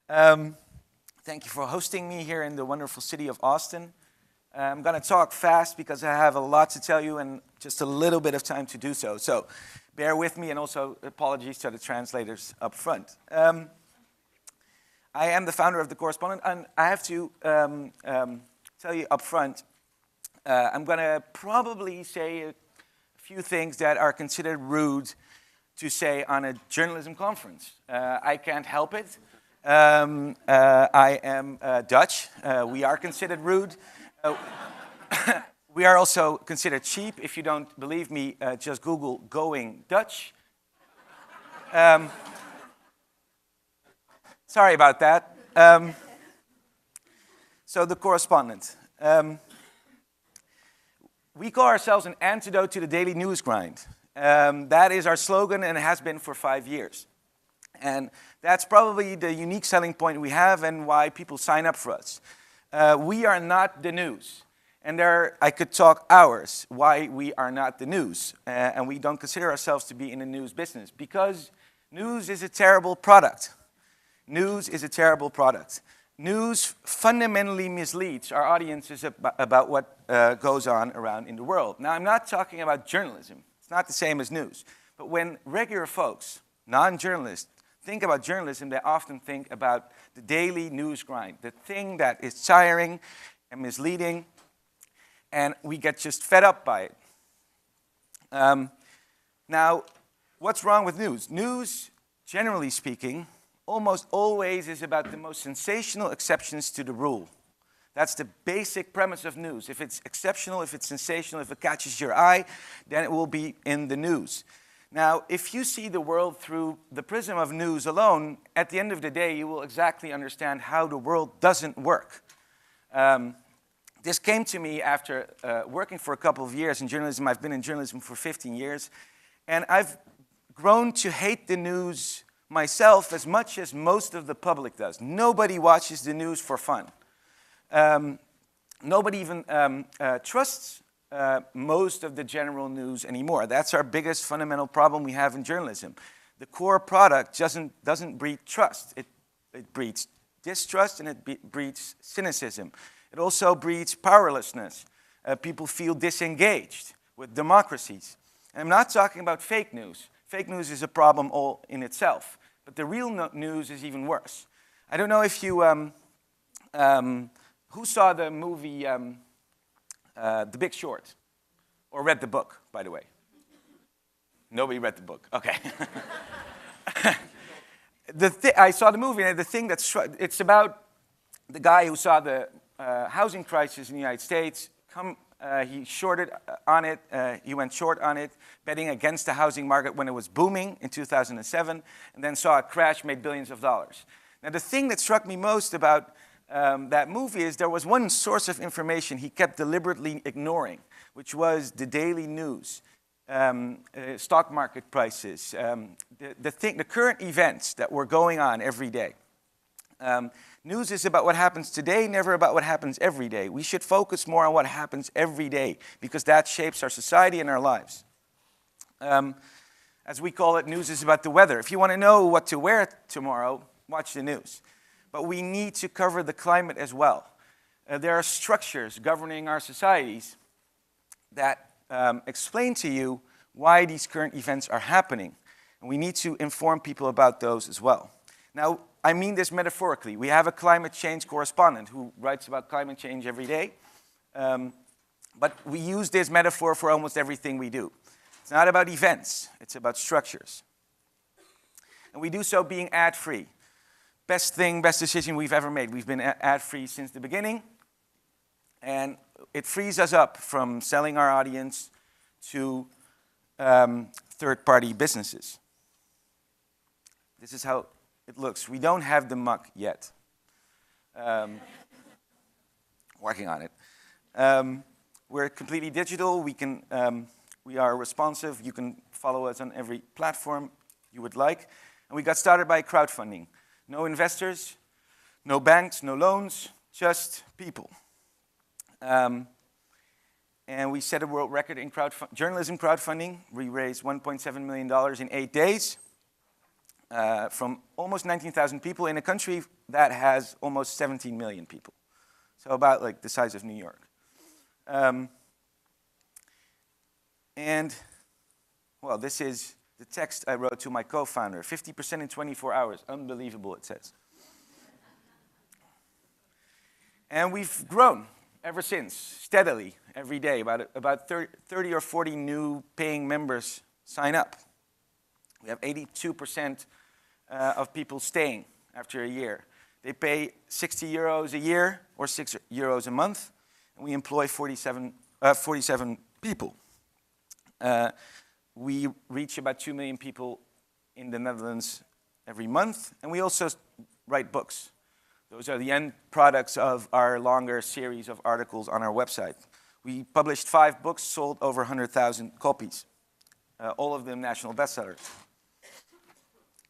Um, Thank you for hosting me here in the wonderful city of Austin. I'm going to talk fast because I have a lot to tell you and just a little bit of time to do so. So bear with me, and also apologies to the translators up front. I am the founder of the Correspondent, and I have to tell you up front, I'm going to probably say a few things that are considered rude to say on a journalism conference. I can't help it. I am Dutch. We are considered rude. We are also considered cheap. If you don't believe me, just Google going Dutch. Sorry about that. So the Correspondent. We call ourselves an antidote to the daily news grind. That is our slogan, and it has been for 5 years. And that's probably the unique selling point we have and why people sign up for us. We are not the news. And I could talk hours why we are not the news. And we don't consider ourselves to be in the news business, because news is a terrible product. News is a terrible product. News fundamentally misleads our audiences about what goes on around in the world. Now, I'm not talking about journalism. It's not the same as news. But when regular folks, non-journalists, think about journalism, they often think about the daily news grind, the thing that is tiring and misleading, and we get just fed up by it. Now, what's wrong with news? News, generally speaking, almost always is about the most sensational exceptions to the rule. That's the basic premise of news. If it's exceptional, if it's sensational, if it catches your eye, then it will be in the news. Now, if you see the world through the prism of news alone, at the end of the day, you will exactly understand how the world doesn't work. This came to me after working for a couple of years in journalism. I've been in journalism for 15 years, and I've grown to hate the news myself as much as most of the public does. Nobody watches the news for fun. Nobody even trusts most of the general news anymore. That's our biggest fundamental problem we have in journalism. The core product doesn't breed trust. It breeds distrust, and it breeds cynicism. It also breeds powerlessness. People feel disengaged with democracies. And I'm not talking about fake news. Fake news is a problem all in itself. But the real news is even worse. I don't know if you... who saw the movie The Big Short? Or read the book, by the way? Nobody read the book. Okay. I saw the movie, and the thing it's about the guy who saw the housing crisis in the United States. He shorted on it. He went short on it, betting against the housing market when it was booming in 2007, and then saw a crash, made billions of dollars. Now, the thing that struck me most about that movie is there was one source of information he kept deliberately ignoring, which was the daily news, stock market prices, the current events that were going on every day. News is about what happens today, never about what happens every day. We should focus more on what happens every day, because that shapes our society and our lives. As we call it, news is about the weather. If you want to know what to wear tomorrow, watch the news. But we need to cover the climate as well. There are structures governing our societies that explain to you why these current events are happening. And we need to inform people about those as well. Now, I mean this metaphorically. We have a climate change correspondent who writes about climate change every day. But we use this metaphor for almost everything we do. It's not about events. It's about structures. And we do so being ad-free. Best decision we've ever made. We've been ad-free since the beginning. And it frees us up from selling our audience to third-party businesses. This is how it looks. We don't have the muck yet. Working on it. We're completely digital. We are responsive. You can follow us on every platform you would like. And we got started by crowdfunding. No investors, no banks, no loans, just people. And we set a world record in journalism crowdfunding. We raised $1.7 million in 8 days. from almost 19,000 people in a country that has almost 17 million people. So about like the size of New York. And, well, this is the text I wrote to my co-founder. 50% in 24 hours. Unbelievable, it says. And we've grown ever since, steadily, every day. About 30 or 40 new paying members sign up. We have 82% of people staying after a year. They pay 60 euros a year or 6 euros a month, and we employ 47 people. We reach about 2 million people in the Netherlands every month, and we also write books. Those are the end products of our longer series of articles on our website. We published 5 books, sold over 100,000 copies, all of them national bestsellers.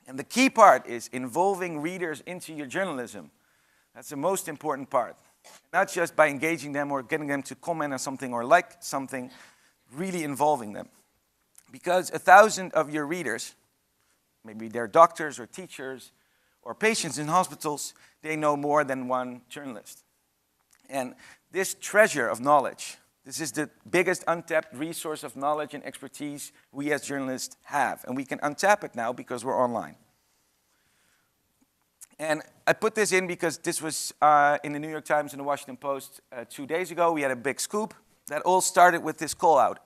And the key part is involving readers into your journalism. That's the most important part. Not just by engaging them or getting them to comment on something or like something, really involving them. Because 1,000 of your readers, maybe they're doctors or teachers or patients in hospitals, they know more than one journalist. And this treasure of knowledge, this is the biggest untapped resource of knowledge and expertise we as journalists have. And we can untap it now because we're online. And I put this in because this was in the New York Times and the Washington Post 2 days ago. We had a big scoop that all started with this call out.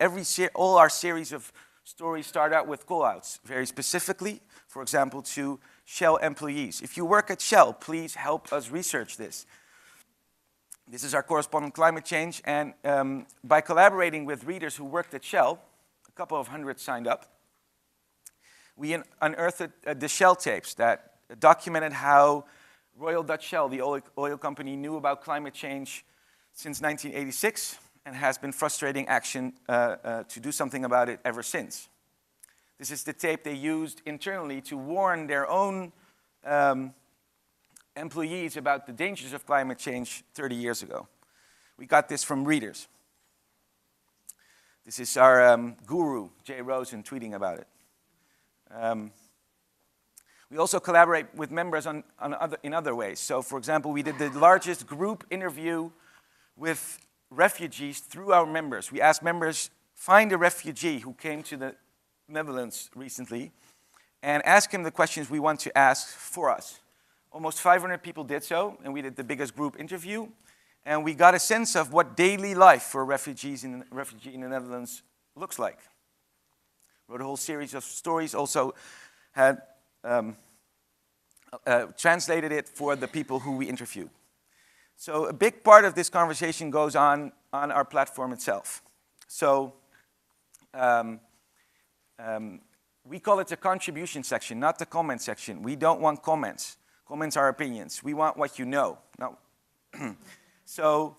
All our series of stories start out with call outs, very specifically, for example, to Shell employees. If you work at Shell, please help us research this. This is our correspondent climate change, and by collaborating with readers who worked at Shell, a couple of hundred signed up, we unearthed the Shell tapes that documented how Royal Dutch Shell, the oil company, knew about climate change since 1986 and has been frustrating action to do something about it ever since. This is the tape they used internally to warn their own employees about the dangers of climate change 30 years ago. We got this from readers. This is our guru, Jay Rosen, tweeting about it. We also collaborate with members in other ways. So, for example, we did the largest group interview with refugees through our members. We asked members, find a refugee who came to the Netherlands recently, and ask him the questions we want to ask for us. Almost 500 people did so, and we did the biggest group interview. And we got a sense of what daily life for refugees in the Netherlands looks like. Wrote a whole series of stories, also had translated it for the people who we interviewed. So a big part of this conversation goes on our platform itself. So we call it the contribution section, not the comment section. We don't want comments. Comments are opinions. We want what you know. No. So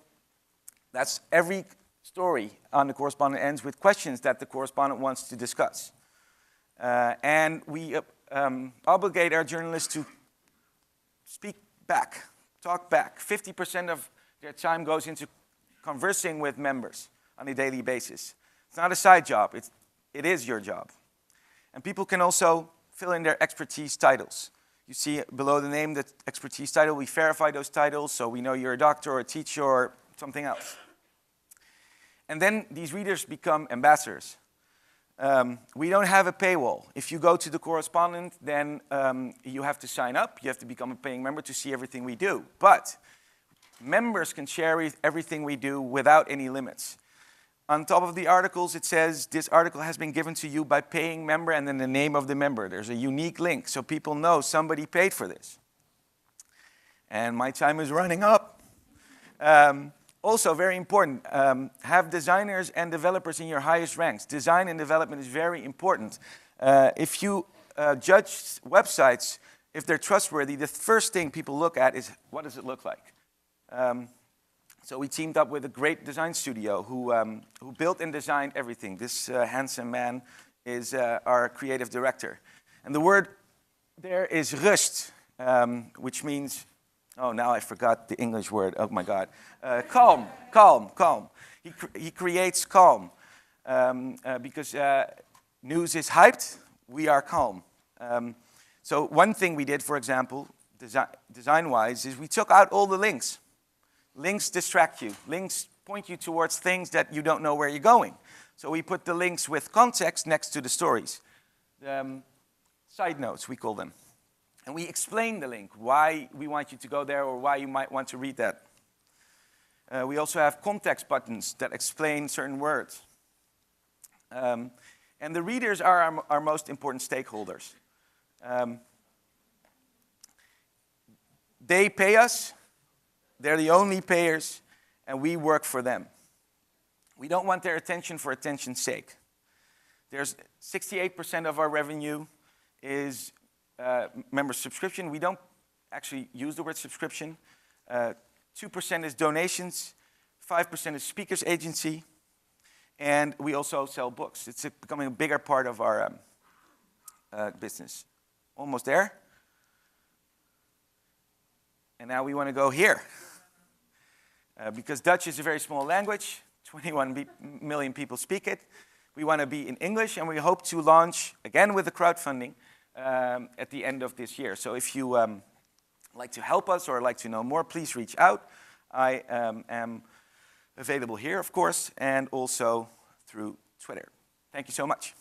that's every story on the correspondent ends with questions that the correspondent wants to discuss. And we obligate our journalists to speak back, talk back. 50% of their time goes into conversing with members on a daily basis. It's not a side job, it is your job. And people can also fill in their expertise titles. You see below the name, the expertise title, we verify those titles so we know you're a doctor or a teacher or something else. And then these readers become ambassadors. We don't have a paywall. If you go to the correspondent, then you have to sign up. You have to become a paying member to see everything we do. But members can share everything we do without any limits. On top of the articles, it says, this article has been given to you by paying member, and then the name of the member. There's a unique link, so people know somebody paid for this. And my time is running up. Also, very important, have designers and developers in your highest ranks. Design and development is very important. If you judge websites, if they're trustworthy, the first thing people look at is, what does it look like? So we teamed up with a great design studio who built and designed everything. This handsome man is our creative director. And the word there is rust, which means, oh, now I forgot the English word, oh my God. Calm. He creates calm. Because news is hyped, we are calm. So one thing we did, for example, design-wise, is we took out all the links. Links distract you. Links point you towards things that you don't know where you're going. So we put the links with context next to the stories. Side notes, we call them. And we explain the link, why we want you to go there or why you might want to read that. We also have context buttons that explain certain words. And the readers are our most important stakeholders. They pay us, they're the only payers, and we work for them. We don't want their attention for attention's sake. There's 68% of our revenue is member subscription. We don't actually use the word subscription. 2% is donations, 5% is speakers agency, and we also sell books. It's becoming a bigger part of our business. Almost there. And now we want to go here. Because Dutch is a very small language, 21 million people speak it. We want to be in English, and we hope to launch, again with the crowdfunding, at the end of this year. So if you like to help us or like to know more, please reach out. I am available here, of course, and also through Twitter. Thank you so much.